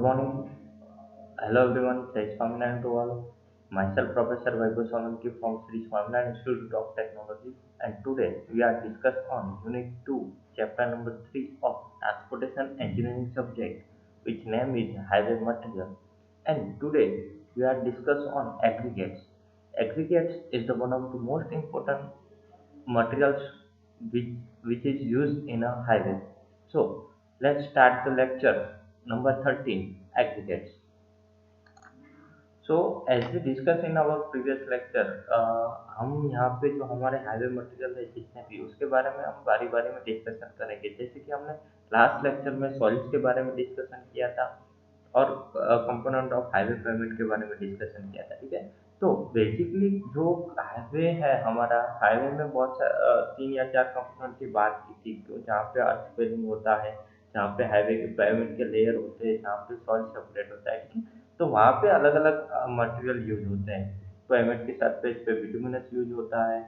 morning. Hello everyone. Jai Swaminarayan to all. Myself Professor Vaibhav Solanki from Sri Swaminarayan Institute of Technology, and today we are discuss on Unit 2, Chapter number 3 of Transportation Engineering subject, which name is Highway Material. And today we are discuss on aggregates. Aggregates is the one of the most important materials which, which is used in a highway. So let's start the lecture number 13, aggregates. So as we discuss in our previous lecture, हम यहाँ पे जो हमारे highway material है जितने भी उसके बारे में हम बारी बारी में डिस्कशन करेंगे। जैसे कि हमने लास्ट लेक्चर में सॉलिड्स के बारे में डिस्कशन किया था और कंपोनेंट ऑफ हाईवे पेमेंट के बारे में डिस्कशन किया था। ठीक है, तो बेसिकली जो हाईवे है हमारा, हाईवे में बहुत तीन या चार कंपोनेंट की बात की थी, तो जहाँ पे अर्थ फिलिंग होता है, जहाँ पे हाईवे के पेमेंट के लेयर होते हैं, जहाँ पे सॉइल सेपरेट होता है। ठीक है, तो वहाँ पे अलग अलग मटेरियल यूज होते हैं। पेमेंट के सरफेस पे बिटुमिनस यूज होता है,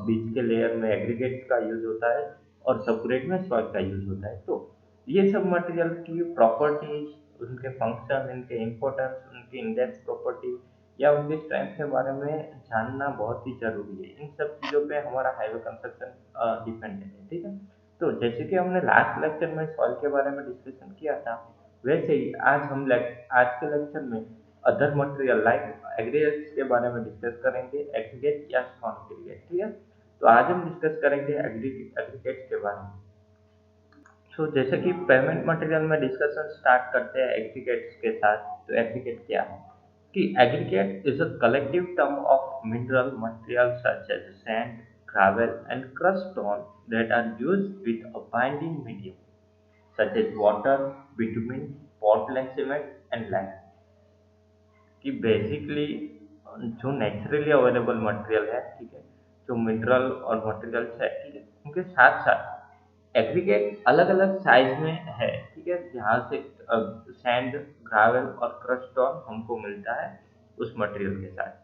बीच के लेयर में एग्रीगेट्स का यूज होता है और सेपरेट में सॉइल का यूज होता है। तो ये सब मटेरियल की प्रॉपर्टीज, उनके फंक्शन, इनके इम्पोर्टेंस, उनकी इंडेक्स प्रॉपर्टी या उनके स्ट्रेंथ के बारे में जानना बहुत ही जरूरी है। इन सब चीज़ों पे हमारा हाईवे कंस्ट्रक्शन डिपेंडेंट है। ठीक है, तो जैसे कि हमने लास्ट लेक्चर में सॉइल के बारे में डिस्कशन किया था, वैसे ही आज के लेक्चर में अदर मटेरियल लाइक एग्रीगेट्स के बारे में डिस्कस करेंगे, एग्रीगेट या स्टोन एग्रीगेट। ठीक है, तो आज हम डिस्कस करेंगे एग्रीगेट्स के बारे में। सो जैसे कि पेमेंट मटेरियल में डिस्कशन स्टार्ट करते हैं एग्रीगेट्स के साथ। तो एग्रीगेट क्या है कि aggregate is a collective term of mineral material such as sand, gravel and crushed stone that are used with a binding medium such as water, bitumen, Portland cement and lime। कि basically जो naturally available material है, ठीक है, जो mineral और materials है, ठीक है, उनके साथ साथ एग्रीगेट अलग अलग साइज में है। ठीक है, जहाँ से सैंड, ग्रावेल और क्रस्ट स्टोन हमको मिलता है उस मटेरियल के साथ।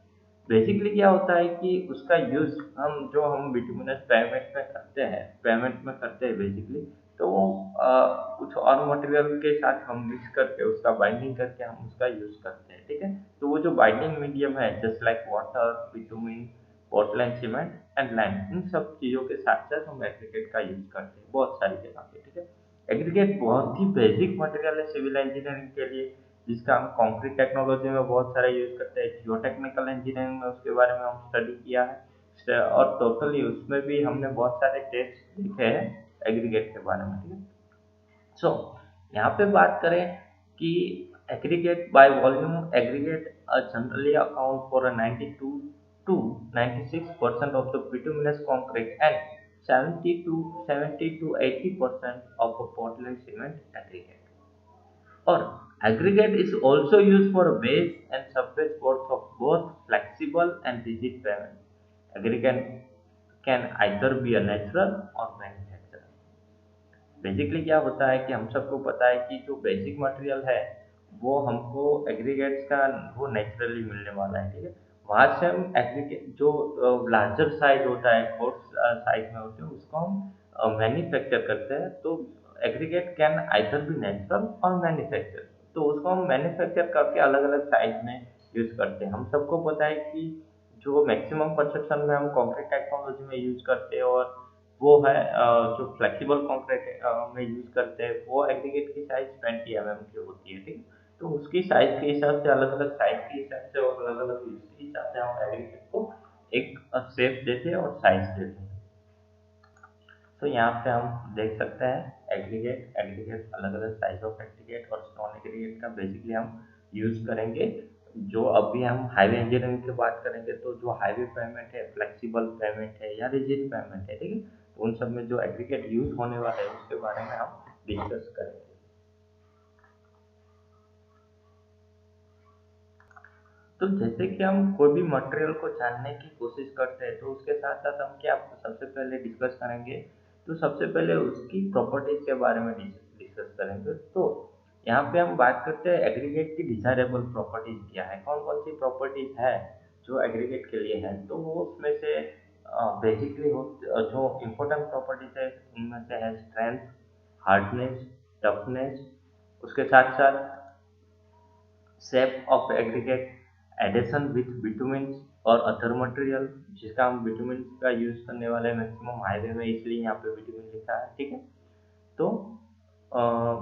बेसिकली क्या होता है कि उसका यूज हम बिटुमिनस पेमेंट में करते हैं बेसिकली। तो वो कुछ और मटेरियल के साथ हम मिक्स करके उसका बाइंडिंग करके हम उसका यूज करते हैं। ठीक है, तो वो जो बाइंडिंग मीडियम है just like water, bitumen, Portland cement and lime, इन सब चीजों के साथ साथ हम एग्रीगेट का यूज करते हैं बहुत सारी जगह पे। ठीक है, एग्रीगेट बहुत ही बेसिक मटेरियल है सिविल इंजीनियरिंग के लिए, जिसका हम कंक्रीट टेक्नोलॉजी में बहुत सारा यूज करते हैं। जियोटेक्निकल इंजीनियरिंग में उसके बारे में हम स्टडी किया है और टोटली उसमें भी हमने बहुत सारे टेस्ट लिखे हैं एग्रीगेट के बारे में। ठीक है, सो यहाँ पे बात करें कि aggregate by volume, aggregate generally account for 92 to 96% of the bituminous concrete and 70 to 80% of the Portland cement aggregate। और aggregate is also used for base and surface works of both flexible and rigid pavement। Aggregate can either be a natural or manufactured। Basically क्या होता है कि हम सबको पता है कि जो बेसिक मटेरियल है वो हमको एग्रीगेट्स का वो नेचुरली मिलने वाला है। ठीक है, वहाँ से हम एग्रीगेट जो लार्जर साइज होता है, फोर्थ साइज में होते हैं, उसको हम मैन्युफैक्चर करते हैं। तो aggregate can either be natural और मैन्युफैक्चर, तो उसको हम मैन्युफैक्चर करके अलग अलग साइज में यूज करते हैं। हम सबको पता है कि जो मैक्सिमम कंस्ट्रक्शन में हम कंक्रीट टेक्नोलॉजी में यूज करते हैं और वो है जो फ्लेक्सिबल कंक्रीट में यूज करते हैं, वो एग्रीगेट की साइज 20 mm की होती है। ठीक, तो उसकी साइज के हिसाब से, अलग अलग साइज के हिसाब से और अलग अलग यूज के हिसाब से हम एग्रीगेट को एक शेप देते हैं और साइज देते हैं। तो यहाँ पे हम देख सकते हैं एग्रीगेट अलग अलग साइज ऑफ एग्रीगेट और स्टोन एग्रीगेट का बेसिकली हम यूज करेंगे। जो अभी हम हाईवे इंजीनियरिंग की बात करेंगे, तो जो हाईवे पेमेंट है, फ्लेक्सिबल पेमेंट है या रिजिड पेमेंट है, ठीक है, तो उन सब में जो एग्रीगेट यूज होने वाला है उसके बारे में हम डिस्कस करेंगे। तो जैसे कि हम कोई भी मटेरियल को जानने की कोशिश करते हैं, तो उसके साथ साथ हम क्या सबसे पहले डिस्कस करेंगे, तो सबसे पहले उसकी प्रॉपर्टीज के बारे में डिस्कस करेंगे। तो यहाँ पे हम बात करते हैं एग्रीगेट की डिजायरेबल प्रॉपर्टीज क्या है, कौन कौन सी प्रॉपर्टीज है जो एग्रीगेट के लिए है। तो वो उसमें से बेसिकली जो इम्पोर्टेंट प्रॉपर्टीज है उनमें से है स्ट्रेंथ, हार्डनेस, टफनेस, उसके साथ साथ shape of aggregate, addition with bitumen और अदर मटेरियल, जिसका हम बिटुमेन का यूज करने वाले हैं मैक्सिमम हाईवे में, इसलिए यहाँ पे बिटुमेन लिखा है। ठीक है, तो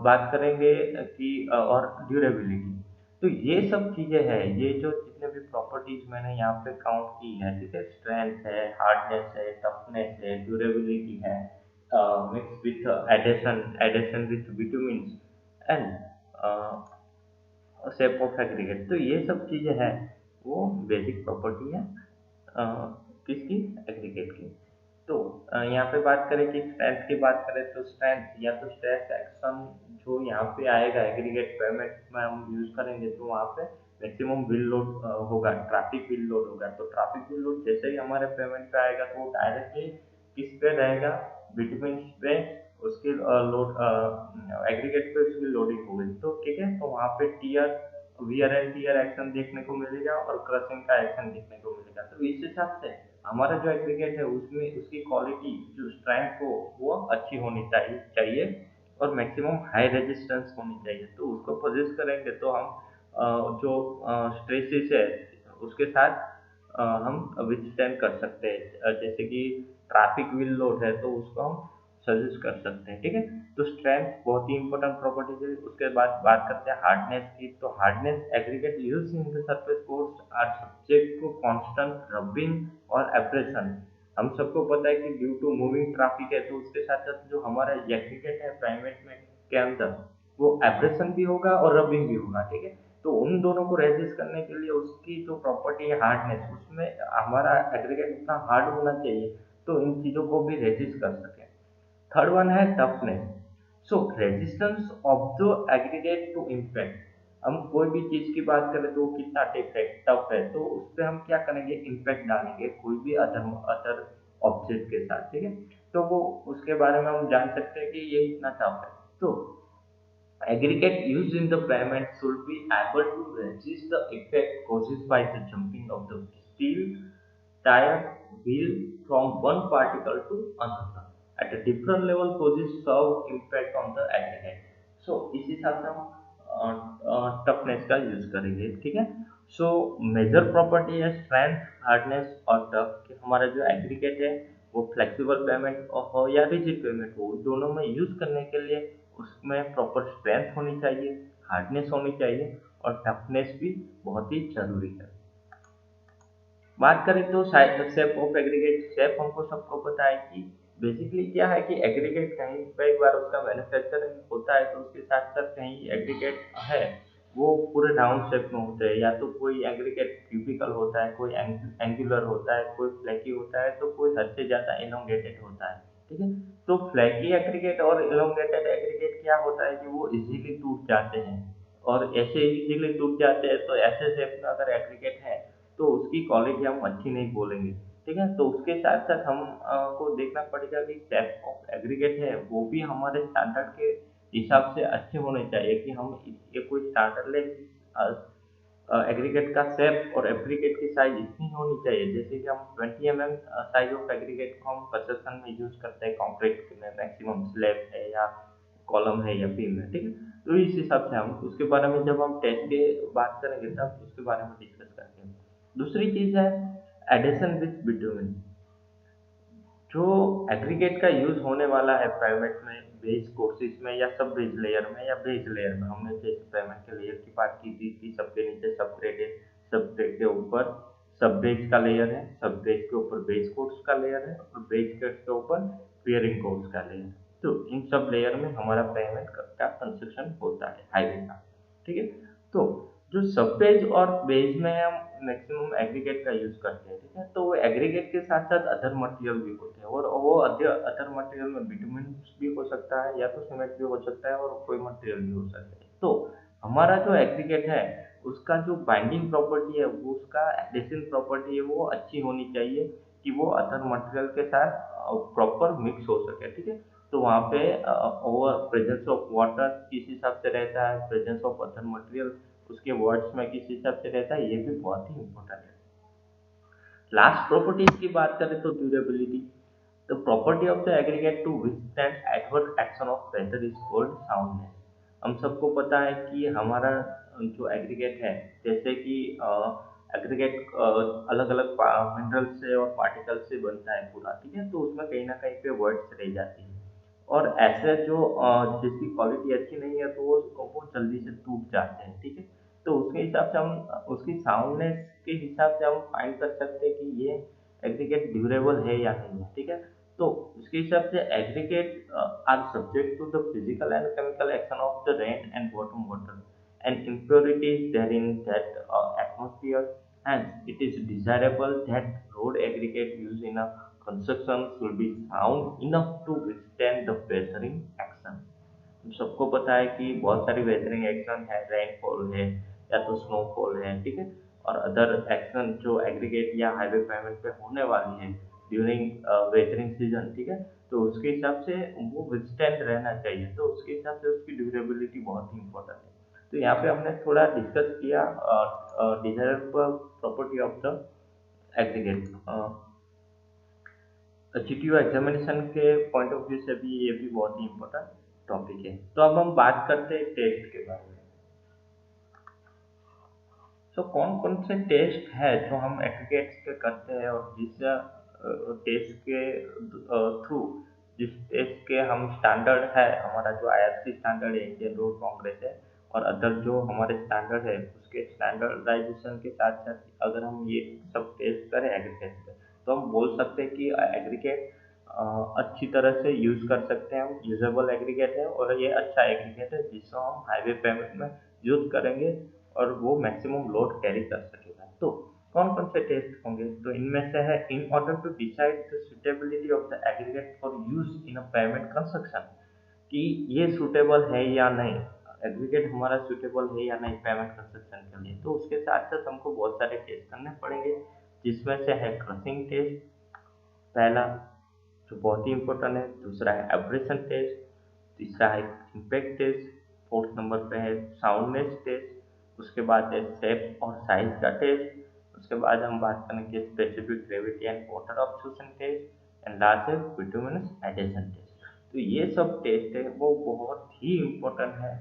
बात करेंगे कि और ड्यूरेबिलिटी। तो ये सब चीजें हैं, ये जो जितने भी प्रॉपर्टीज मैंने यहाँ पे काउंट की है, ठीक है, स्ट्रेंथ है, हार्डनेस है, टफनेस है, ड्यूरेबिलिटी है, mix with addition, addition with bitumen and shape of aggregate. तो ये सब चीजें हैं, वो बेसिक प्रॉपर्टी है अ, किसकी, एग्रीगेट की। तो यहाँ पे बात करें कि स्ट्रेंथ की बात करें, तो स्ट्रेंथ या तो स्ट्रेस एक्शन जो यहाँ पे आएगा एग्रीगेट पेमेंट में हम यूज करेंगे, तो वहाँ पे मैक्सिमम व्हील लोड होगा, ट्रैफिक व्हील लोड होगा। तो ट्रैफिक व्हील लोड जैसे ही हमारे पेमेंट पे आएगा, तो वो डायरेक्टली किस पे रहेगा, बिटवीन पे, उसके लोड एग्रीगेट पे उसकी लोडिंग होगी। तो ठीक है, तो वहाँ पे tear, wear and tear action देखने को मिलेगा और क्रशिंग का एक्शन देखने को मिलेगा। तो इस हिसाब से हमारा जो एग्रीगेट है उसमें उसकी क्वालिटी जो स्ट्रेंथ हो वो अच्छी होनी चाहिए और मैक्सिमम हाई रेजिस्टेंस होनी चाहिए। तो उसको पोजेस करेंगे तो हम जो स्ट्रेसेस है उसके साथ हम विथस्टैंड कर सकते हैं। जैसे कि ट्रैफिक व्हील लोड है तो उसको हम सजेस्ट कर सकते हैं। ठीक है, तो स्ट्रेंथ बहुत ही इंपॉर्टेंट प्रॉपर्टीज है। उसके बाद बात करते हैं हार्डनेस की। तो hardness aggregate use in the surface course are subject to constant rubbing और एब्रेशन। हम सबको पता है कि ड्यू टू मूविंग ट्रैफिक है, तो उसके साथ साथ जो हमारा एग्रीगेट है प्राइवेट में के अंदर, वो एब्रेशन भी होगा और रबिंग भी होगा। ठीक है, तो उन दोनों को रेजिस्ट करने के लिए उसकी जो प्रॉपर्टी है हार्डनेस, उसमें हमारा एग्रीगेट उतना हार्ड होना चाहिए तो इन चीजों को भी रेजिस्ट कर सके। थर्ड वन है toughness. So resistance of the aggregate to impact. हम कोई भी चीज की बात करें तो वो कितना टफ है, तो उस पर हम क्या करेंगे, इम्पैक्ट डालेंगे कोई भी अदर अदर ऑब्जेक्ट के साथ। ठीक है, तो वो उसके बारे में हम जान सकते हैं कि ये इतना टफ है। तो aggregate used in the pavement should be able to resist the effect caused by the jumping of the steel tire wheel from one particle to another at a different level causes serve impact on the aggregate. So इस हिसाब से हम toughness का use करेंगे। ठीक है, so major property है strength, hardness और टफ, कि हमारा जो एग्रीगेट है वो फ्लेक्सिबल पेमेंट हो या रिजिड पेमेंट हो, दोनों में यूज करने के लिए उसमें प्रॉपर स्ट्रेंथ होनी चाहिए, हार्डनेस होनी चाहिए और टफनेस भी बहुत ही जरूरी है। बात करें तो शेप ऑफ एग्रीगेट। शेप हमको सबको पता है कि बेसिकली क्या है कि एग्रीगेट कहीं कई बार उसका मैन्युफैक्चरिंग होता है तो उसके साथ साथ कहीं एग्रीगेट है वो पूरे राउंड शेप में होते हैं, या तो कोई एग्रीगेट क्यूबिकल होता है, कोई एंगुलर होता है, कोई फ्लैकी होता है, तो कोई हद से ज्यादा इलोंगेटेड होता है। ठीक है, तो फ्लैकी एग्रीगेट और इलोंगेटेड एग्रीगेट क्या होता है कि वो इजीली टूट जाते हैं, और ऐसे इजीली टूट जाते हैं तो ऐसे शेप में अगर एग्रीगेट है तो उसकी क्वालिटी हम अच्छी नहीं बोलेंगे। ठीक है, तो उसके साथ साथ हम को देखना पड़ेगा कि शेप ऑफ एग्रीगेट है वो भी हमारे स्टैंडर्ड के हिसाब से अच्छे होने चाहिए, कि हम ये कोई स्टैंडर्ड ले एग्रीगेट का शेप और एग्रीगेट की साइज इतनी होनी चाहिए, जैसे कि हम 20 mm साइज ऑफ एग्रीगेट को हम कंस्ट्रक्शन में यूज करते हैं, कंक्रीट में मैक्सिमम स्लैब है या कॉलम है या बीम है। ठीक है, तो इस हिसाब से हम उसके बारे में जब हम टेस्ट के बात करेंगे तब उसके बारे में डिस्कस करते हैं। दूसरी चीज है एडिशन विथ बिटुमेन। जो एग्रीगेट का यूज होने वाला है प्राइवेट में बेस कोर्सेज में या सब बेस लेयर में या बेस लेयर में, हमने जैसे पेमेंट के लेयर की बात की थी कि सबके नीचे सब ग्रेड है, सब ग्रेड के ऊपर सब बेस का लेयर है, सब बेस के ऊपर बेस कोर्स का लेयर है और बेस के ऊपर पेयरिंग कोर्स का लेयर। तो इन सब लेयर में हमारा पेमेंट का कंस्ट्रक्शन होता है हाईवे का। ठीक है, तो जो सब बेस और बेस में हम मैक्सिमम एग्रीगेट का यूज करते हैं। ठीक है, तो वो एग्रीगेट के साथ साथ अदर मटेरियल भी होते हैं, और वो अदर मटेरियल में बिटुमेन भी हो सकता है या तो सीमेंट भी हो सकता है और कोई मटेरियल भी हो सकता है। तो हमारा जो एग्रीगेट है उसका जो बाइंडिंग प्रॉपर्टी है, वो उसका एडिशन प्रॉपर्टी है, वो अच्छी होनी चाहिए कि वो अदर मटेरियल के साथ प्रॉपर मिक्स हो सके। ठीक है, तो वहाँ पे ओवर प्रेजेंस ऑफ वाटर किस हिसाब से रहता है, प्रेजेंस ऑफ अदर मटेरियल उसके वर्ड्स में किस हिसाब से रहता है, ये भी बहुत ही इंपॉर्टेंट है। लास्ट प्रॉपर्टीज की बात करें तो durability. The property of the aggregate to withstand adverse action of weather is called soundness. हम सबको पता है कि हमारा जो एग्रीगेट है, जैसे कि एग्रीगेट अलग अलग मिनरल से और पार्टिकल से बनता है पूरा, ठीक है, तो उसमें कहीं ना कहीं पे वर्ड्स रह जाती है। और ऐसे जो जिसकी क्वालिटी अच्छी नहीं है तो वो जल्दी से टूट जाते हैं, ठीक है। तो उसके हिसाब से हम उसकी साउंडनेस के हिसाब से हम फाइंड कर सकते हैं कि ये एग्रीगेट ड्यूरेबल है या नहीं है, ठीक है। तो उसके हिसाब से aggregate are subject to the physical and chemical action of the rain and bottom water and impurities therein that atmosphere, and it is desirable that road aggregate used in a construction should be sound enough to withstand the weathering action। हम सबको पता है कि बहुत सारी weathering action है, rainfall है या तो स्नोफॉल है, ठीक है, और अदर एक्शन जो एग्रीगेट या हाईवे पेमेंट पे होने वाली है ड्यूरिंग वेदरिंग सीजन, ठीक है। तो उसके हिसाब से वो विथस्टैंड रहना चाहिए, तो उसके हिसाब से उसकी ड्यूरेबिलिटी बहुत ही इंपॉर्टेंट है। तो यहाँ पे हमने थोड़ा डिस्कस किया desirable property of the aggregate. GTU examination के पॉइंट ऑफ व्यू से भी ये भी बहुत ही इम्पोर्टेंट टॉपिक है। तो अब हम बात करते हैं टेस्ट के बारे में। तो कौन कौन से टेस्ट है जो हम एग्रीगेट्स के करते हैं, और जिस टेस्ट के थ्रू, जिस टेस्ट के हम स्टैंडर्ड है, हमारा जो आईआरसी स्टैंडर्ड है, इंडियन रोड कांग्रेस है, और अदर जो हमारे स्टैंडर्ड है उसके स्टैंडर्डाइजेशन के साथ साथ अगर हम ये सब टेस्ट करें एग्रीगेट पे, तो हम बोल सकते हैं कि एग्रीगेट अच्छी तरह से यूज कर सकते हैं, हम यूजेबल एग्रीगेट है और ये अच्छा एग्रीगेट है जिसको हम हाईवे पेमेंट में यूज करेंगे और वो मैक्सिमम लोड कैरी कर सकेगा। तो कौन कौन से टेस्ट होंगे, तो इनमें से है in order to decide the suitability of the aggregate for use in a pavement construction, कि ये सूटेबल है या नहीं, एग्रीगेट हमारा सूटेबल है या नहीं पेमेंट कंस्ट्रक्शन के लिए। तो उसके साथ साथ हमको बहुत सारे टेस्ट करने पड़ेंगे, जिसमें से है क्रशिंग टेस्ट पहला, जो बहुत ही इंपॉर्टेंट है। दूसरा है एब्रेशन टेस्ट, तीसरा है इम्पैक्ट टेस्ट, फोर्थ नंबर पे है साउंडनेस टेस्ट, उसके बाद है शेप और साइज का टेस्ट, उसके बाद हम बात करेंगे specific gravity and water absorption test, and last है बिटुमिनस एडेशन टेस्ट। तो ये सब टेस्ट है वो बहुत ही इम्पोर्टेंट है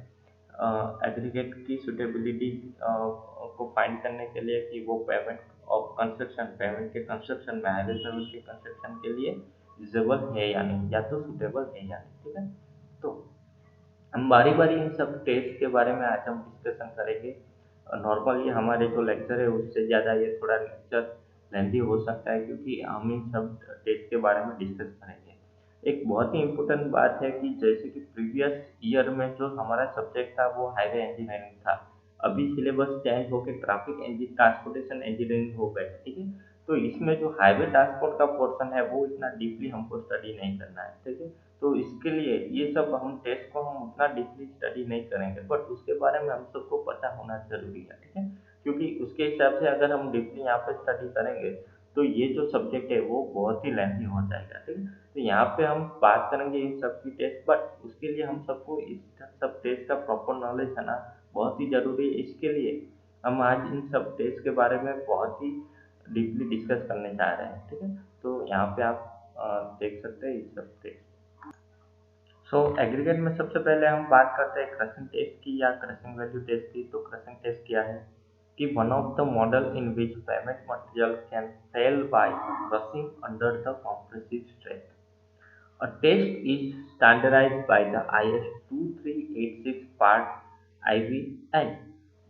एग्रीगेट की सुटेबिलिटी को फाइंड करने के लिए, कि वो पेमेंट ऑफ कंस्ट्रक्शन, पेमेंट के कंस्ट्रक्शन में, हाईवे पेमेंट के कंस्ट्रक्शन के लिए यूजेबल है या नहीं, या तो सुटेबल है या नहीं, ठीक है। तो हम बारी बारी इन सब टेस्ट के बारे में आज हम डिस्कशन करेंगे। नॉर्मली हमारे जो लेक्चर है उससे ज़्यादा ये थोड़ा लेक्चर लेंथी हो सकता है, क्योंकि हम इन सब टेस्ट के बारे में डिस्कस करेंगे। एक बहुत ही इम्पोर्टेंट बात है कि जैसे कि प्रीवियस ईयर में जो हमारा सब्जेक्ट था वो हाईवे इंजीनियरिंग था, अभी सिलेबस चेंज होकर ट्रैफिक ट्रांसपोर्टेशन इंजीनियरिंग हो गए, ठीक है। तो इसमें जो हाईवे ट्रांसपोर्ट का पोर्शन है वो इतना डीपली हमको स्टडी नहीं करना है, ठीक है। तो इसके लिए ये सब हम टेस्ट को हम उतना डीपली स्टडी नहीं करेंगे, बट उसके बारे में हम सबको पता होना जरूरी है, ठीक है। क्योंकि उसके हिसाब से अगर हम डीपली यहाँ पे स्टडी करेंगे तो ये जो सब्जेक्ट है वो बहुत ही लेंथी हो जाएगा, ठीक है। तो यहाँ पे हम बात करेंगे इन सब की टेस्ट, बट उसके लिए हम सबको इस सब टेस्ट का प्रॉपर नॉलेज है ना बहुत ही जरूरी है। इसके लिए हम आज इन सब टेस्ट के बारे में बहुत ही डीपली डिस्कस करने जा रहे हैं, ठीक है। तो यहाँ पे आप देख सकते हैं इस सब टेस्ट। सो एग्रीगेट में सबसे पहले हम बात करते हैं क्रशिंग टेस्ट की या क्रशिंग वैल्यू टेस्ट की। तो क्रशिंग टेस्ट क्या है कि one of the model in which pavement material can fail by crushing under the compressive stress. A test is standardized by the IS 2386 Part IV and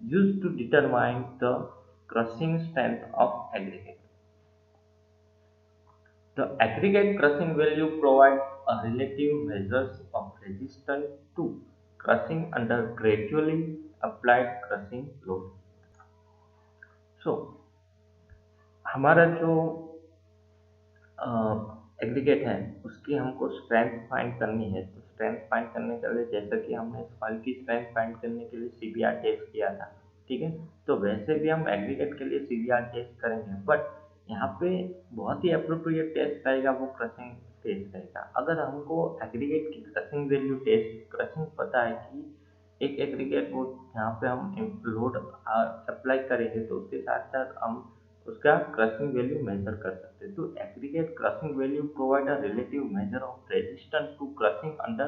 used to determine the crushing strength of aggregate. The aggregate crushing value provides a relative measure of resistance to crushing under gradually applied crushing load. So, हमारा जो aggregate है उसकी हमको strength find करनी है। तो strength find करने के लिए जैसा कि हमने सॉइल की स्ट्रेंथ फाइंड करने के लिए सीबीआर टेस्ट किया था, ठीक है, तो वैसे भी हम एग्रीगेट के लिए सीबीआर टेस्ट करेंगे, बट यहाँ पे बहुत ही अप्रोप्रिएट टेस्ट रहेगा वो क्रशिंग टेस्ट रहेगा। अगर हमको एग्रीगेट की क्रशिंग वैल्यू टेस्ट क्रशिंग पता है कि एक एग्रीगेट वो यहाँ पे हम लोड अप्लाई करेंगे तो उसके साथ साथ हम उसका क्रशिंग वैल्यू मेजर कर सकते हैं। तो aggregate crushing value provide a relative measure of resistance to crushing under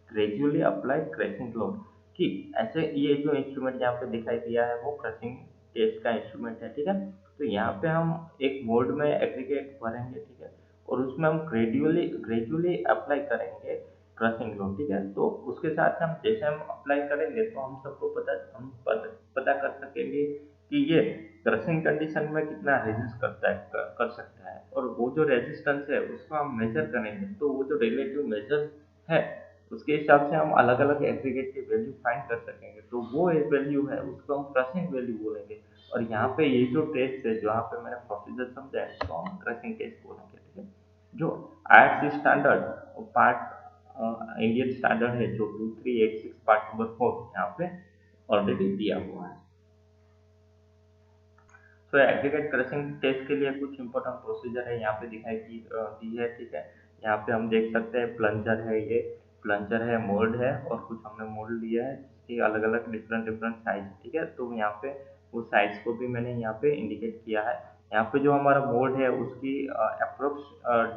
gradually applied crushing load, कि ऐसे ये जो इंस्ट्रूमेंट यहाँ पे दिखाई दिया है वो क्रशिंग टेस्ट का इंस्ट्रूमेंट है, ठीक है। तो यहाँ पे हम एक मोल्ड में एग्रीगेट भरेंगे, ठीक है, और उसमें हम ग्रेजुअली ग्रेजुअली अप्लाई करेंगे क्रशिंग लोड, ठीक है। तो उसके साथ हम जैसे हम अप्लाई करेंगे तो हम सबको पता कर सकेंगे कि ये क्रशिंग कंडीशन में कितना रेजिस्ट करता है, कर सकता है, और वो जो रेजिस्टेंस है उसको हम मेजर करेंगे तो वो जो रिलेटिव मेजर है उसके हिसाब से हम अलग अलग एग्रीगेट की वैल्यू फाइंड कर सकेंगे, तो वो एक वैल्यू है उसको हम क्रशिंग वैल्यू बोलेंगे। और यहाँ पे ये जो टेस्ट है जहाँ पे मैंने प्रोसीजर समझा है उसको हम क्रशिंग टेस्ट बोलेंगे, ठीक है। जो ISC standard part Indian standard है जो 2386 पार्ट नंबर 4 यहाँ पे ऑलरेडी दिया हुआ है। तो एग्रीगेट क्रशिंग टेस्ट के लिए कुछ इंपॉर्टेंट प्रोसीजर है यहाँ पे दी है, ठीक है। यहाँ पे हम देख सकते हैं प्लंजर है, ये प्लंजर है, मोल्ड है, और कुछ हमने मोल्ड लिया है जिसकी अलग अलग डिफरेंट डिफरेंट साइज, ठीक है। तो यहाँ पे वो साइज को भी मैंने यहाँ पे इंडिकेट किया है। यहाँ पे जो हमारा मोल्ड है उसकी अप्रोक्स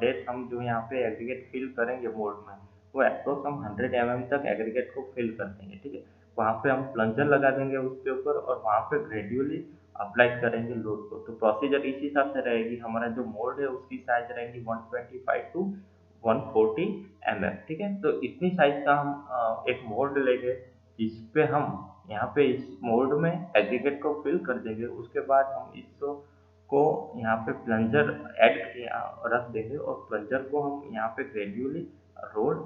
डेथ हम जो यहाँ पे एग्रीगेट फिल करेंगे मोल्ड में, वो अप्रोक्स हम 100 mm तक एग्रीगेट को फिल कर देंगे, ठीक है। वहाँ पे हम प्लंजर लगा देंगे उसके ऊपर और वहाँ पे ग्रेजुअली अप्लाई करेंगे लोड को। तो प्रोसीजर इस हिसाब से रहेगी, हमारा जो मोल्ड है उसकी साइज रहेगी 125 टू 140 mm, ठीक है। तो इतनी साइज का हम एक मोल्ड लेंगे जिस पे हम यहाँ पे इस मोल्ड में एग्रीगेट को फिल कर देंगे। उसके बाद हम इसको को यहाँ पे प्लंजर ऐड रख देंगे और प्लंजर को हम यहाँ पे ग्रेजुअली लोड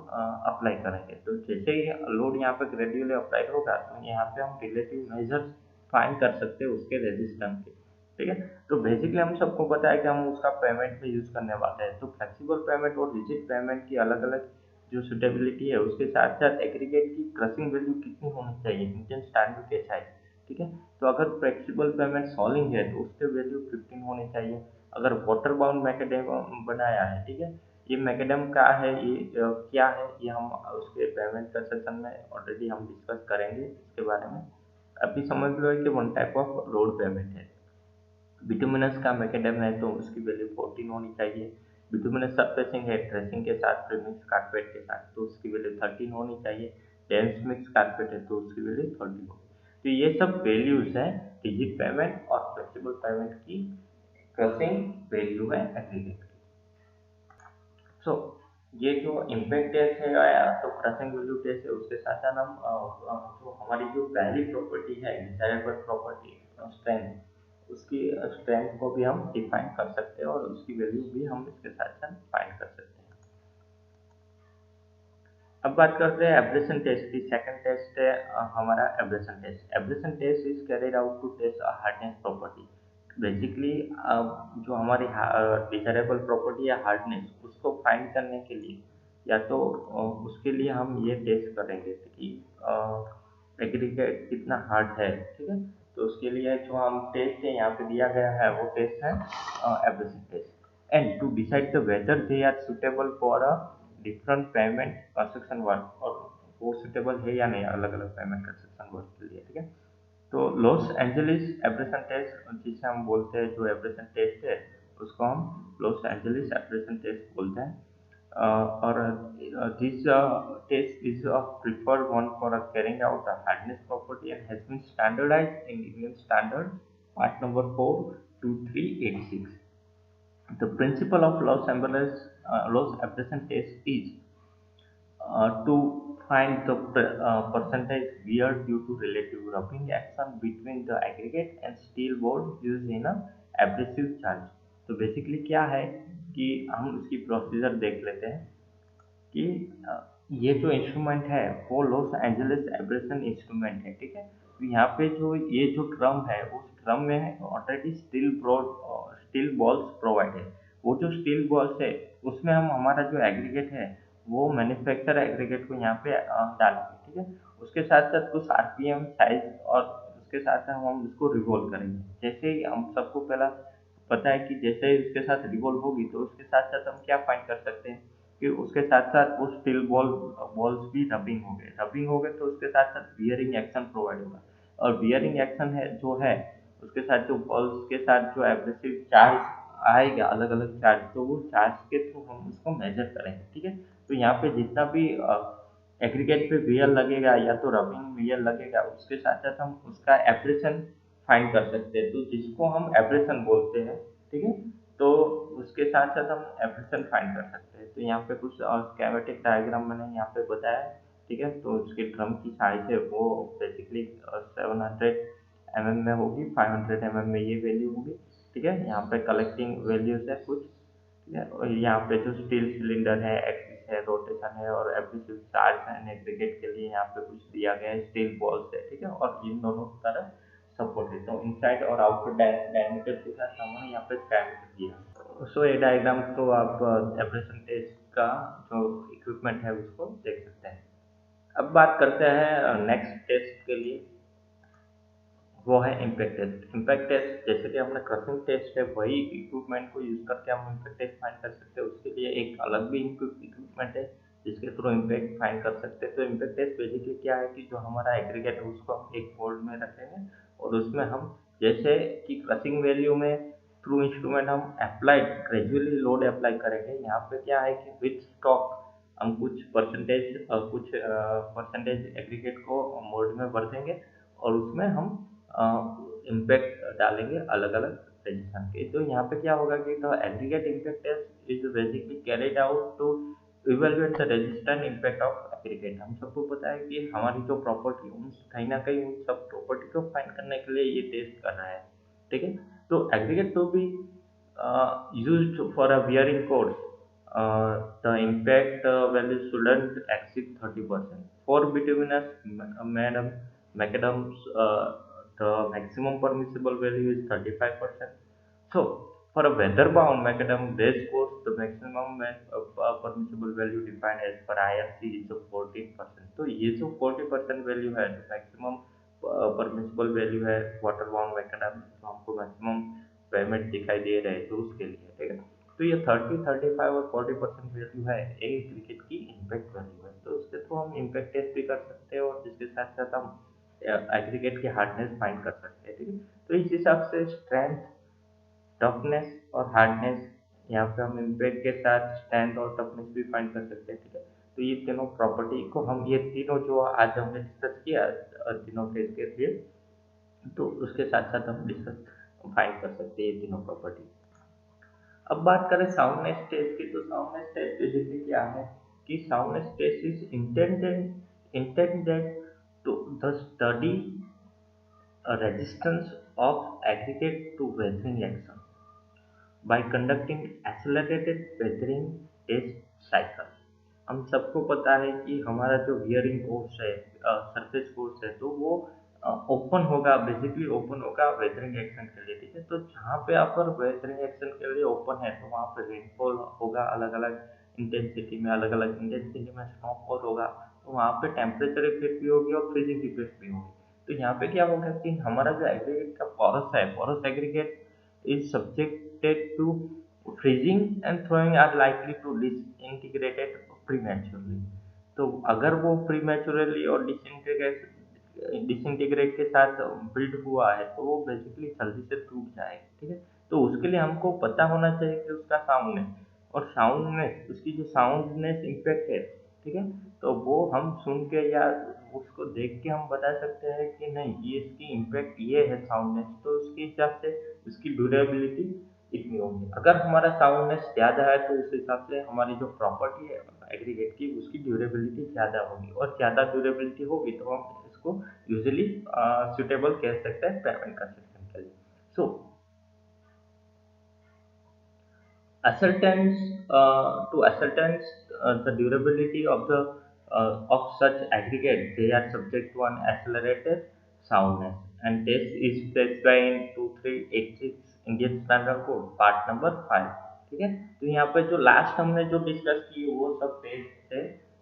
अप्लाई करेंगे। तो जैसे ही लोड यहाँ पे ग्रेजुअली अप्लाई होगा तो यहाँ पे हम रिलेटिव मेजर्स फाइंड कर सकते हैं उसके रेजिस्टेंस के, ठीक है। तो बेसिकली हम सबको पता है कि हम उसका पेमेंट में यूज करने वाले हैं, तो फ्लेक्सिबल पेमेंट और रिजिड पेमेंट की अलग अलग जो सुटेबिलिटी है उसके साथ साथ एग्रीगेट की क्रशिंग वैल्यू कितनी होनी चाहिए इंडियन स्टैंडर्ड के साइज, ठीक है। तो अगर फ्लेक्सिबल पेमेंट सॉलिंग है तो उसके वैल्यू 15 होनी चाहिए। अगर वाटर बाउंड मैकेडेम बनाया है, ठीक है, ये मैकेडेम का है, ये क्या है ये हम उसके पेमेंट का सेक्शन में ऑलरेडी हम डिस्कस करेंगे इसके बारे में। अभी समझ लो कि one type of road payment है। बिटुमिनस का मैकेडम है तो उसकी वैल्यू 14 होनी चाहिए। बिटुमिनस सरफेसिंग है ट्रेसिंग के साथ प्रीमिक्स कारपेट के साथ तो उसकी वैल्यू 13 होनी चाहिए। डेंस मिक्स कारपेट है तो उसकी वैल्यू 30 होगी। तो ये सब वैल्यूज हैं रिजिड पेमेंट और फ्लेक्सिबल पेमेंट की क्रशिंग वैल्यू है एग्रीगेट की। सो ये जो इम्पैक्ट टेस्ट है या तो क्रशिंग वैल्यू टेस्ट है उसके साथ साथ हम जो हमारी जो पहली प्रॉपर्टी है डिजायरेबल प्रॉपर्टी स्ट्रेंथ, उसकी स्ट्रेंथ को भी हम डिफाइन कर सकते हैं और उसकी वैल्यू भी हम इसके साथ साथ फाइंड कर सकते हैं। अब बात करते हैं एब्रेशन टेस्ट की। सेकंड टेस्ट है हमारा abrasion test. Abrasion test is carried out to test hardness property. Basically जो हमारी डिजायरेबल प्रॉपर्टी है हार्डनेस उसको फाइंड करने के लिए या तो उसके लिए हम ये टेस्ट करेंगे कि एग्रीगेट कितना हार्ड है, ठीक है। तो उसके लिए जो हम टेस्ट है यहाँ पे दिया गया है वो टेस्ट है abrasion test. And to decide the whether they are suitable for a different pavement construction work, और वो सुटेबल है या नहीं अलग अलग पेमेंट कंस्ट्रक्शन वर्क के लिए, ठीक है। तो लॉस एंजलिस एब्रेशन टेस्ट जिसे हम बोलते हैं, जो एब्रेशन टेस्ट है उसको हम लॉस एंजलिस एब्रेशन टेस्ट बोलते हैं। और this test is a preferred one for carrying out the hardness property and has been standardized in Indian standard part number 4 2386। The principle of Loss abrasion test is to find the percentage wear due to relative rubbing action between the aggregate and steel board used in a abrasive charge। तो basically क्या है कि हम उसकी procedure देख लेते हैं कि ये जो इंस्ट्रूमेंट है वो लॉस एंजलिस एब्रेशन इंस्ट्रूमेंट है, ठीक है। तो यहाँ पे जो ये जो ड्रम है उस ड्रम में ऑलरेडी स्टील बॉल्स प्रोवाइड है। वो जो स्टील बॉल्स है उसमें हम हमारा जो एग्रीगेट है वो मैन्युफैक्चर एग्रीगेट को यहाँ पे डालेंगे, ठीक है। उसके साथ साथ कुछ आरपीएम साइज और उसके साथ साथ हम उसको रिवॉल्व करेंगे। जैसे ही हम सबको पहला पता है कि जैसे ही उसके साथ रिवॉल्व होगी तो उसके साथ साथ हम क्या फाइंड कर सकते हैं कि उसके साथ साथ वो स्टील बॉल्स भी रबिंग हो गए तो उसके साथ साथ बियरिंग एक्शन प्रोवाइड होगा। और बियरिंग एक्शन है जो है उसके साथ जो बॉल्स के साथ जो एब्रेसिव चार्ज आएगा अलग अलग चार्ज, तो वो चार्ज के थ्रू हम उसको मेजर करेंगे, ठीक है। तो यहाँ पे जितना भी एग्रीगेट पे वीएल लगेगा या तो रबिंग वीएल लगेगा, उसके साथ साथ हम उसका एब्रेशन फाइंड कर सकते हैं, तो जिसको हम एब्रेशन बोलते हैं, ठीक है। तो उसके साथ साथ हम एब्रेशन फाइंड कर सकते हैं। तो यहाँ पे कुछ स्कीमेटिक डायग्राम मैंने यहाँ पे बताया है, ठीक है। तो उसके ड्रम की साइज है वो बेसिकली 700 में होगी, 500 में ये वैल्यू होगी, ठीक है। यहाँ पे कलेक्टिंग वैल्यूज है कुछ, ठीक है। और यहाँ पे जो स्टील सिलेंडर है, एक्सिस है, रोटेशन है और एब्रेसिव चार्ज एंड एग्रीगेट के लिए यहाँ पे कुछ दिया गया है, स्टील बॉल्स है, ठीक है। और इन दोनों तरफ सपोर्ट है, तो इनसाइड और आउटपुट डायमीटर के साथ हमने यहाँ पे डायमीटर दिया। सो ये डायग्राम तो आप एब्रेशन टेस्ट का जो इक्विपमेंट है उसको देख सकते हैं। अब बात करते हैं नेक्स्ट टेस्ट के लिए, वो है इम्पैक्ट टेस्ट। इम्पैक्ट टेस्ट जैसे कि हमने क्रशिंग टेस्ट है, वही इक्विपमेंट को यूज करके हम इम्पैक्ट टेस्ट फाइंड कर सकते हैं। उसके लिए एक अलग भी इक्विपमेंट है जिसके थ्रू इम्पैक्ट फाइंड कर सकते हैं। तो इम्पैक्ट टेस्ट बेसिकली क्या है कि जो हमारा एग्रीगेट है उसको हम एक मोल्ड में रखेंगे और उसमें हम जैसे कि क्रशिंग वैल्यू में थ्रू इंस्ट्रूमेंट हम अप्लाइड ग्रेजुअली लोड अप्लाई करेंगे। यहाँ पे क्या है कि विथ स्टॉक हम कुछ परसेंटेज एग्रीगेट को मोल्ड में भर देंगे और उसमें हम इम्पैक्ट डालेंगे अलग अलग रजिस्ट्रेशन के। तो यहाँ पे क्या होगा कि the aggregate impact test is basically carried out to evaluate the resistant impact of aggregate. हम सबको पता है कि हमारी जो प्रॉपर्टी उन कहीं ना कहीं उन सब प्रॉपर्टी को फाइंड करने के लिए ये टेस्ट कर रहा है, ठीक है। तो aggregate to be used for a bearing course, the impact value shouldn't exceed 30%. For bituminous macadams, the maximum permissible value is 35%. So, for a weather-bound macadam race course, the maximum permissible value defined as per IRC is 14%. तो ये जो 40% value है, जो maximum permissible value है water bound macadam, तो हमको maximum payment दिखाई दे रहे हैं तो उसके लिए, ठीक है। तो ये 30, 35 और 40% वैल्यू है एक क्रिकेट की इम्पैक्ट वैल्यू है। तो उसके थ्रू हम इम्पैक्ट टेस्ट भी कर सकते हैं और जिसके साथ साथ हम एग्रीगेट की हार्डनेस फाइंड कर सकते हैं, ठीक है। तो इस हिसाब से स्ट्रेंथ, टफनेस और हार्डनेस, यहाँ पे हम इम्पैक्ट के साथ स्ट्रेंथ और टफनेस भी फाइंड कर सकते हैं, ठीक है। तो ये तीनों प्रॉपर्टी को हम, ये तीनों जो आज हमने डिस्कस किया तीनों टेस्ट के लिए, तो उसके साथ साथ हम डिस्कस फाइंड कर सकते हैं ये तीनों प्रॉपर्टी। अब बात करें साउंडनेस टेस्ट की, तो साउंडनेस टेस्ट बेसिकली क्या है कि soundness test is intended to the study resistance of aggregate to weathering action by conducting accelerated weathering test cycle। हम सबको पता है कि हमारा जो वियरिंग कोर्स है, सरफेस कोर्स है, तो वो ओपन होगा, बेसिकली ओपन होगा वेदरिंग एक्शन के लिए, ठीक है। तो जहाँ पे अपर वेदरिंग एक्शन के लिए ओपन है तो वहाँ पे रेनफॉल होगा अलग अलग इंटेंसिटी में, अलग अलग इंटेंसिटी में स्नोफॉल होगा, तो वहाँ पे टेम्परेचर इफेक्ट भी होगी और फ्रीजिंग इफेक्ट भी होगी। तो यहाँ पे क्या होगा कि हमारा जो एग्रीगेट का पोरस है, porous aggregate is subjected to freezing and thawing are likely to disintegrated prematurely। तो अगर वो प्रीमेचुरली और डिसइंटीग्रेट के साथ बिल्ड हुआ है तो वो बेसिकली जल्दी से टूट जाएगा, ठीक है। तो उसके लिए हमको पता होना चाहिए कि उसका साउंडनेस, और साउंडनेस उसकी जो साउंडनेस इम्पैक्ट है, ठीक है। तो वो हम सुन के या उसको देख के हम बता सकते हैं कि नहीं ये इसकी इम्पैक्ट ये है साउंडनेस, तो उसके हिसाब से उसकी ड्यूरेबिलिटी इतनी होगी। अगर हमारा साउंडनेस ज़्यादा है तो उस हिसाब से हमारी जो प्रॉपर्टी है एग्रीगेट की उसकी ड्यूरेबिलिटी ज़्यादा होगी, और ज़्यादा ड्यूरेबिलिटी होगी तो हम इसको यूजुअली सुटेबल कह सकते हैं पेमेंट कंस्ट्रक्शन के लिए। सो ascertains to ascertain the durability of such aggregate, they are subject to an accelerated soundness and test is specified in 2386 Indian Standard Code part number 5, ठीक है। तो यहाँ पे जो लास्ट हमने जो डिस्कस की वो सब टेस्ट है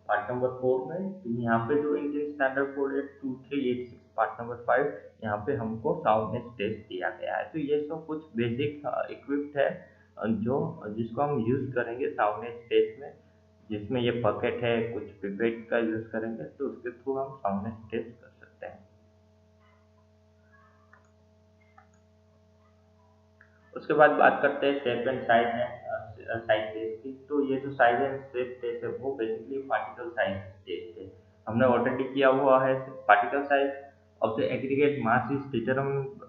पार्ट नंबर 4 में। तो यहाँ पे जो इंडियन स्टैंडर्ड कोड है 2386 पार्ट नंबर 5, यहाँ पे हमको साउंडनेस टेस्ट दिया गया है। तो ये सब कुछ बेसिक इक्विप्ड है जो जिसको हम यूज़ करेंगे साउंडनेस टेस्ट में, जिसमें ये बकेट है, कुछ पिपेट का यूज़ करेंगे, तो उसके थ्रू हम साउंडनेस टेस्ट कर सकते हैं। उसके बाद बात करते हैं shape and size size test की। तो ये जो साइज एंड शेप टेस्ट है वो बेसिकली पार्टिकल साइज टेस्ट है। हमने ऑलरेडी किया हुआ है। Particle size of the aggregate mass is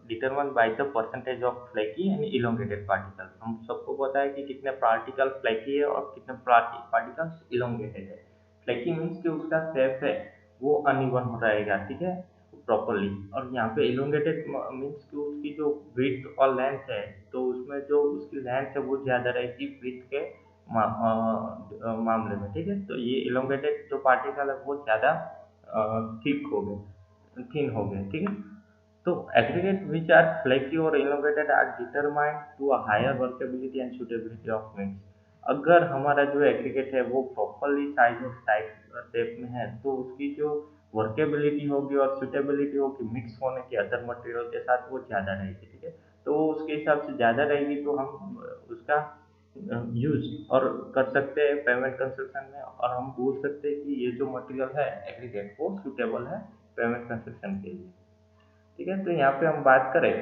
determined by the percentage of flaky and elongated particle. हम सबको पता है कि कितने पार्टिकल फ्लैकी है और कितने पार्टिकल्स इलोंगेटेड है। फ्लैकी मीन्स कि उसका शेप है वो अनइवन हो रहेगा, ठीक है, प्रॉपरली। और यहाँ पे इलोंगेटेड मीन्स कि उसकी जो विड्थ और लेंथ है, तो उसमें जो उसकी लेंथ है वो ज़्यादा रहेगी विड्थ के मामले में, ठीक है। तो ये इलोंगेटेड जो पार्टिकल है वो ज़्यादा थिक हो गए, थिन हो गए, ठीक है। तो aggregate which are flaky or elongated are determined to a higher workability and suitability of mix। अगर हमारा जो एग्रीगेट है वो प्रॉपरली साइज और टाइप शेप में है तो उसकी जो वर्केबिलिटी होगी और सुटेबिलिटी होगी मिक्स होने के अदर मटेरियल के साथ वो ज़्यादा रहेगी, ठीक है। तो उसके हिसाब से ज़्यादा रहेगी तो हम उसका यूज और कर सकते हैं पेमेंट कंस्ट्रक्शन में, और हम बोल सकते हैं कि ये जो मटेरियल है एग्रीगेट वो सुटेबल है पेमेंट कंस्ट्रक्शन के लिए, ठीक है। तो यहाँ पे हम बात करें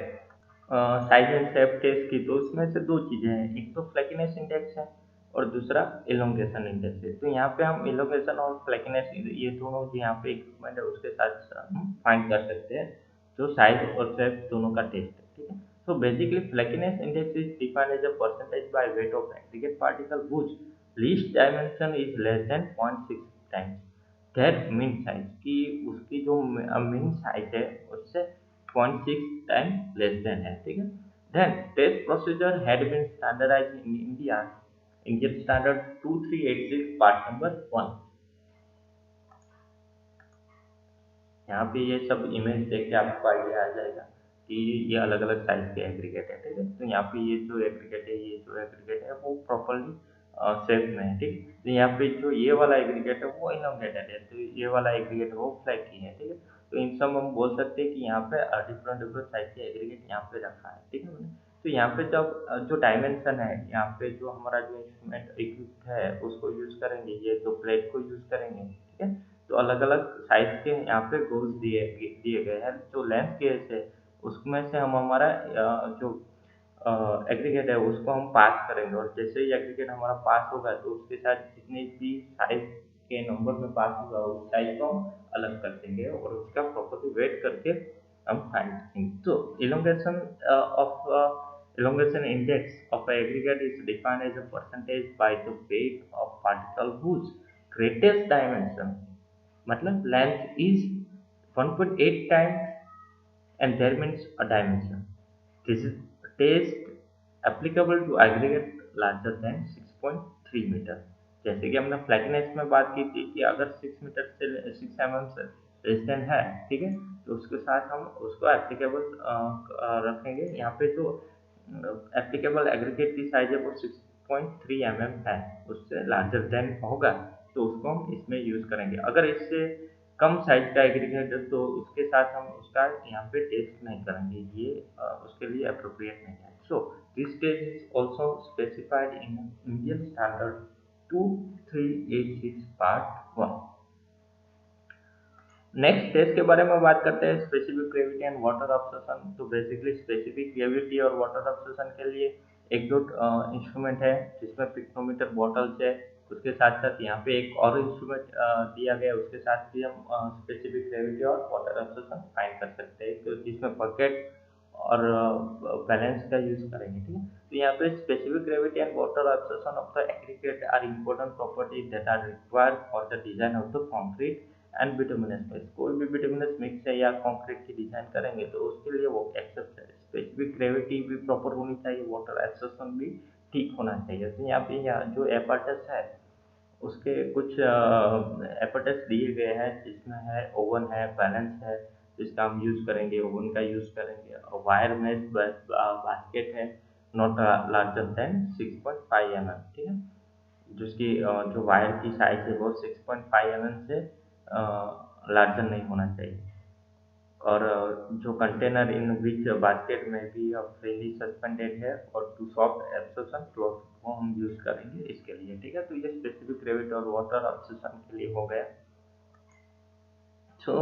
साइज एंड शेप टेस्ट की, तो उसमें से दो चीजें हैं, एक तो फ्लैकीनेस इंडेक्स है और दूसरा इलोंगेशन इंडेक्स है। तो यहाँ पे हम इलोंगेशन और फ्लैकीनेस ये दोनों जो यहाँ पे इक्विपमेंट है उसके साथ हम फाइंड कर सकते हैं जो साइज और शेप दोनों का टेस्ट है, ठीक है। So basically flackiness index is defined as a percentage by weight of aggregate particle whose least dimension is less than 0.6 times their mean size, कि उसकी जो मीन साइज है उससे 0.6 टाइम लेस देन है, ठीक है। Then test procedure had been standardized in Indian standard 2386 part number 1। यहाँ पे ये सब इमेज देख के आपको आइडिया आ जाएगा कि ये अलग अलग साइज के एग्रीगेट है, ठीक है। तो यहाँ पे ये जो एग्रीगेट है, ये जो एग्रीगेट है वो प्रॉपरली शेप में है, ठीक। तो यहाँ पे जो ये वाला एग्रीगेट है वो इनोवेटेड है, तो ये वाला एग्रीगेट है वो फ्लैकी है, ठीक है। तो इन सब हम बोल सकते हैं कि यहाँ पे डिफरेंट डिफरेंट साइज के एग्रीगेट यहाँ पे रखा है, ठीक है। तो यहाँ पे जब जो डायमेंशन है, यहाँ पे जो हमारा जो इंस्ट्रूमेंट इक्विप है उसको यूज करेंगे, ये जो प्लेट को यूज करेंगे, ठीक है। तो अलग अलग साइज के यहाँ पे गोल्स दिए दिए गए हैं। जो लेंथ गेज है उसमें से हम हमारा जो एग्रीगेट है उसको हम पास करेंगे, और जैसे ही एग्रीगेट हमारा पास होगा तो उसके साथ जितने भी साइज के नंबर में पास होगा उस साइज को हम अलग कर देंगे और उसका प्रॉपर्टी वेट करके हम फाइंड करेंगे। तो elongation of elongation index of a aggregate is defined as a percentage by the weight of particle whose greatest dimension मतलब length is 1.8 times and there means a dimension. This is test applicable to aggregate larger than 6.3 metre. जैसे कि हमने flatness में बात की थी कि अगर 6 मीटर से 6 mm से लेस देन है, ठीक है, तो उसके साथ हम उसको एप्लीकेबल रखेंगे। यहाँ पे जो एप्लीकेबल एग्रीगेट की साइज है वो 6.3 mm है, उससे लार्जर देन होगा तो उसको हम इसमें यूज करेंगे। अगर इससे कम साइज का एग्रीगेट है तो उसके साथ हम उसका यहाँ पे टेस्ट नहीं करेंगे, ये उसके लिए अप्रोप्रिएट नहीं है। So this test is also specified in Indian standard 2386 part 1। Next test के बारे में बात करते हैं, specific gravity and water absorption. तो बेसिकली स्पेसिफिक ग्रेविटी और वाटर अब्सॉर्प्शन के लिए एक दो इंस्ट्रूमेंट है जिसमें पिक्नोमीटर बॉटल्स है, उसके साथ साथ यहाँ पे एक और इंस्ट्रूमेंट दिया गया है, उसके साथ भी हम स्पेसिफिक ग्रेविटी और वाटर अब्सॉर्प्शन फाइंड कर सकते हैं, तो जिसमें बकेट और बैलेंस का यूज करेंगे, ठीक है। तो यहाँ पे specific gravity and water absorption of the aggregate are important properties that are required for the design of the concrete and bituminous mix. कोई भी बिटुमिनस मिक्स है या कंक्रीट की डिजाइन करेंगे तो उसके लिए वो एक्सेप्ट है, स्पेसिफिक ग्रेविटी भी प्रॉपर होनी चाहिए, वाटर एब्सॉर्प्शन भी ठीक होना चाहिए। तो यहाँ पे जो एपर्टस है उसके कुछ एपर्टस दिए गए हैं जिसमें है ओवन है, बैलेंस है जिसका हम यूज करेंगे, ओवन का यूज करेंगे, और वायर मेश बास्केट है नॉट लार्जर देन 6.5 mm, ठीक है। जिसकी जो वायर की साइज है वो 6.5 mm से लार्जर नहीं होना चाहिए, और जो कंटेनर इन विच बास्केट में भी फ्रीली सस्पेंडेड है, और टू सॉफ्ट एब्सॉर्प्शन क्लॉथ को हम यूज करेंगे इसके लिए, ठीक है। तो ये स्पेसिफिक ग्रेविटी और वाटर एब्सॉर्प्शन के लिए हो गया। तो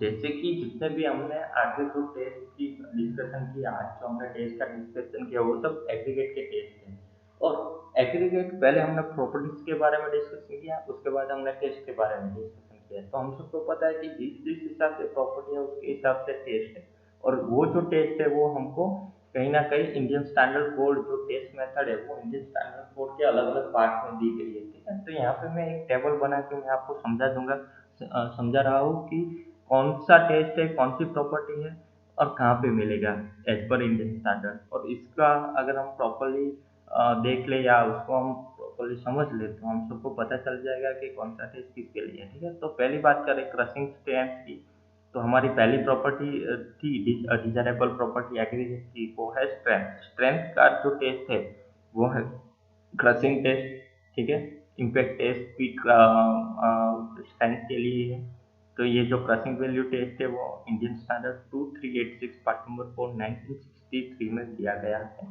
जैसे कि जितने भी हमने आगे जो टेस्ट की डिस्कशन किया, आज जो हमने टेस्ट का डिस्कशन किया वो सब एग्रीगेट के टेस्ट हैं, और एग्रीगेट पहले हमने प्रॉपर्टीज के बारे में डिस्कशन किया, उसके बाद हमने टेस्ट के बारे में डिस्कशन किया है। तो हम सबको पता है कि जिस जिस हिसाब से प्रॉपर्टी है उसके हिसाब से टेस्ट है, और वो जो टेस्ट है वो हमको कहीं ना कहीं इंडियन स्टैंडर्ड कोड जो टेस्ट मेथड है वो इंडियन स्टैंडर्ड कोड के अलग अलग पार्ट में दी गई है, ठीक है। तो यहाँ पे मैं एक टेबल बना के मैं आपको समझा दूंगा, समझा रहा हूँ कि कौन सा टेस्ट है, कौन सी प्रॉपर्टी है और कहाँ पे मिलेगा एज पर इंडियन स्टैंडर्ड। और इसका अगर हम प्रॉपरली देख ले या उसको हम प्रॉपरली समझ ले तो हम सबको पता चल जाएगा कि कौन सा टेस्ट किसके लिए है, ठीक है। तो पहली बात करें क्रशिंग स्ट्रेंथ की, तो हमारी पहली प्रॉपर्टी थी डिजायरेबल प्रॉपर्टी एग्रीगेट की, वो है स्ट्रेंथ। स्ट्रेंथ का जो टेस्ट है वो है क्रशिंग टेस्ट, ठीक है। इम्पैक्ट टेस्ट पीक स्ट्रेंथ के लिए है। तो ये जो क्रशिंग वैल्यू टेस्ट है वो इंडियन स्टैंडर्ड 2386 पार्ट नंबर 4 1963 में दिया गया है।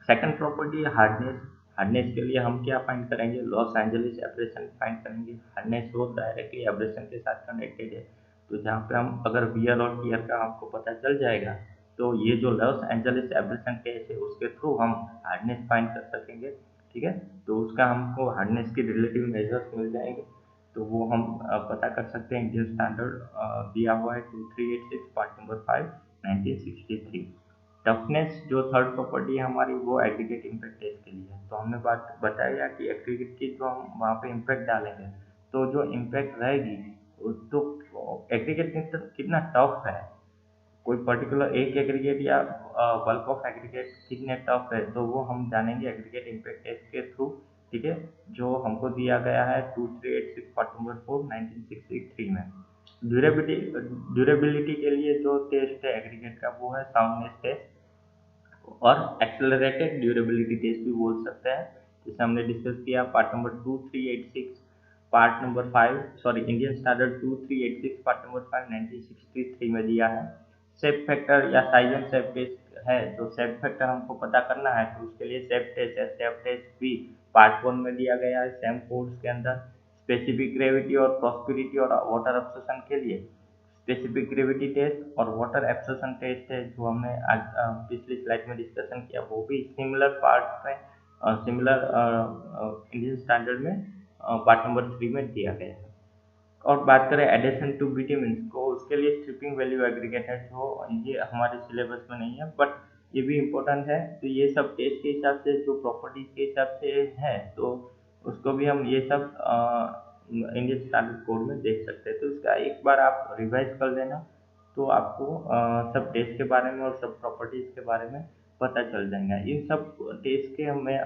सेकंड प्रॉपर्टी है हार्डनेस। हार्डनेस के लिए हम क्या फाइंड करेंगे, लॉस एंजलिस एब्रेशन फाइंड करेंगे। हार्डनेस वो डायरेक्टली एब्रेशन के साथ कनेक्टेड है, तो जहाँ पे हम अगर वियर और टियर का हमको पता चल जाएगा तो ये जो लॉस एंजलिस एब्रेशन टेस्ट है उसके थ्रू हम हार्डनेस फाइंड कर सकेंगे, ठीक है। तो उसका हमको हार्डनेस की रिलेटिव मेजर्स मिल जाएंगे, तो वो हम पता कर सकते हैं। इंडियन स्टैंडर्ड दिया हुआ है 2386 पार्ट नंबर 5 1963। टफनेस जो थर्ड प्रॉपर्टी है हमारी वो एग्रीगेट इम्पैक्ट टेस्ट के लिए है। तो हमने बात बताया कि एग्रीगेट की जो हम वहाँ पे इम्पैक्ट डालेंगे तो जो इम्पैक्ट रहेगी तो एग्रीगेट कितना टफ है, कोई पर्टिकुलर एक एग्रीगेट या बल्क ऑफ एग्रीगेट कितने टफ है, तो वो हम जानेंगे एग्रीगेट इम्पैक्ट टेस्ट के थ्रू, ठीक है। जो हमको दिया गया है 2386 पार्ट नंबर 4 1963 में। ड्यूरेबिलिटी ड्यूरेबिलिटी के लिए जो टेस्ट है एग्रीगेट का वो है साउंडनेस टेस्ट, और एक्सेलरेटेड ड्यूरेबिलिटी टेस्ट भी बोल सकते हैं, जिसे हमने डिस्कस किया part number 2386 part number 5 sorry Indian standard 2386 part number 5 1963 में दिया है। सेफ फैक्टर या साइज एंड सेफ टेस्ट है, जो सेफ फैक्टर हमको पता करना है तो उसके लिए सेफ टेस्ट है। सेफ टेस्ट भी पार्ट 1 में दिया गया है सेम कोर्स के अंदर। स्पेसिफिक ग्रेविटी और प्रॉस्पेरिटी और वाटर अब्सॉर्प्शन के लिए स्पेसिफिक ग्रेविटी टेस्ट और वाटर एब्सॉर्प्शन टेस्ट है, जो हमने आज पिछली स्लाइड में डिस्कशन किया, वो भी सिमिलर पार्ट में सिमिलर इंडियन स्टैंडर्ड में पार्ट नंबर 3 में दिया गया है। और बात करें एडिशन टू विटामिन को, उसके लिए स्ट्रिपिंग वैल्यू एग्रीगेट है, जो ये हमारे सिलेबस में नहीं है बट ये भी इम्पोर्टेंट है। तो ये सब टेस्ट के हिसाब से जो प्रॉपर्टीज के हिसाब से है तो उसको भी हम ये सब इंडियन स्टैंडर्ड कोड में देख सकते हैं। तो इसका एक बार आप रिवाइज कर लेना तो आपको सब टेस्ट के बारे में और सब प्रॉपर्टीज के बारे में पता चल जाएगा। इन सब टेस्ट के मैं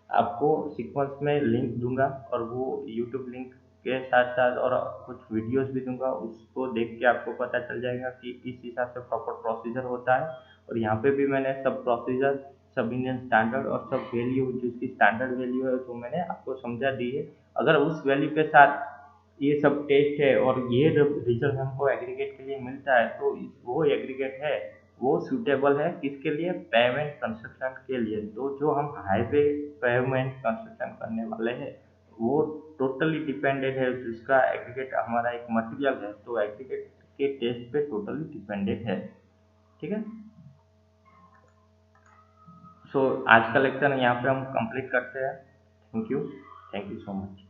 आपको सीक्वेंस में लिंक दूंगा, और वो यूट्यूब लिंक के साथ साथ और कुछ वीडियोस भी दूंगा, उसको देख के आपको पता चल जाएगा कि किस हिसाब से प्रॉपर प्रोसीजर होता है। और यहाँ पे भी मैंने सब प्रोसीजर, सब इंडियन स्टैंडर्ड और सब वैल्यू जिसकी स्टैंडर्ड वैल्यू है तो मैंने आपको समझा दी है। अगर उस वैल्यू के साथ ये सब टेस्ट है और ये रिजल्ट हमको एग्रीगेट के लिए मिलता है तो वो एग्रीगेट है वो सूटेबल है किसके लिए, पेमेंट कंस्ट्रक्शन के लिए। तो जो हम हाईवे पेमेंट कंस्ट्रक्शन करने वाले हैं वो टोटली डिपेंडेंट है, जिसका एग्रीगेट हमारा एक मटेरियल है तो एग्रीगेट के टेस्ट पे टोटली डिपेंडेंट है, ठीक है। सो आज का लेक्चर यहाँ पे हम कंप्लीट करते हैं। Thank you so much.